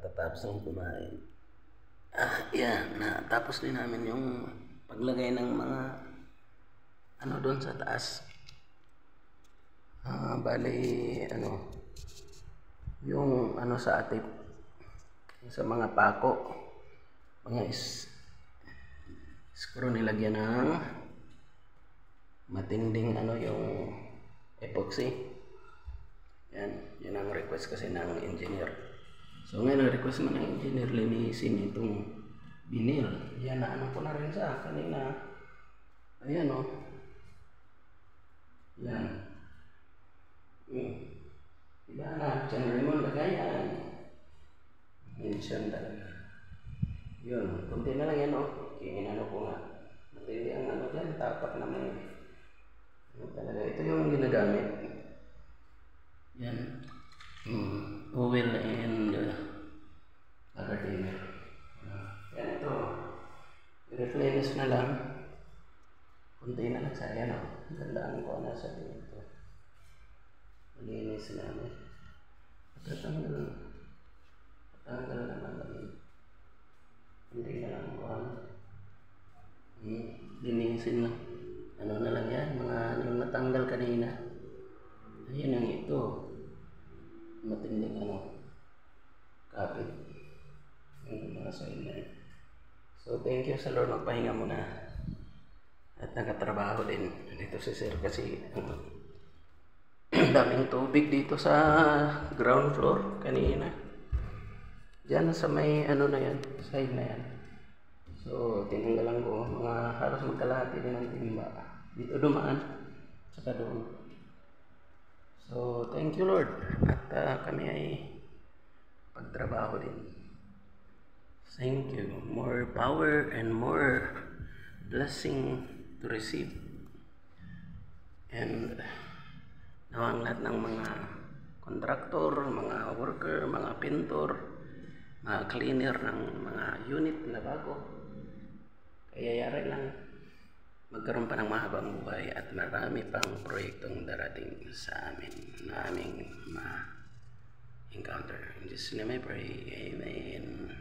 Katatapos ng kumain. Yan. Natapos din namin yung paglagay ng mga ano doon sa taas. Bali, yung sa atip, sa mga pako, mga screw nilagyan ng matinding yung epoxy. Yan ang request kasi ng engineer. So ngayon ang request man ng engineer, linisin itong vinyl. Yan, naano ko na rin sa kanina. Ayan o. Yan. Diba na, dyan rin mo lagayan. Minsan talaga. Yun, kunti na lang yan o. Inano ko nga. Matindi ang dyan, tapak naman. Talaga, ito yung ginagamit. Yan. Oil and gardenia. Yan ito. I-reflenish na lang. Kunti na lang sa yan o. Gandaan ko na sa dito. Malinis namin. Patanggal naman namin. Hindi na lang ko linisin lang. Ano na lang yan, mga natanggal kanina. Ayan ang ito. Matinding kapit. Yung mga side na yun. So thank you sa Lord, magpahinga muna. At nakatrabaho din dito si Sir kasi daming tubig dito sa ground floor kanina. Diyan sa may na yan, side na yan. So tinanggalan ko, mga halos magkalahati din ng timba. Dito dumaan, saka doon. So thank you Lord. At kami ay pagtrabaho din. Thank you. More power and more blessing to receive. And nawang lahat ng mga kontraktor, mga worker, mga pintor, mga cleaner ng mga unit na bago. Kaya yari lang magkaroon pa ng mahabang buhay at marami pang proyektong darating sa amin na aming ma-encounter. In Jesus' name I pray. Amen.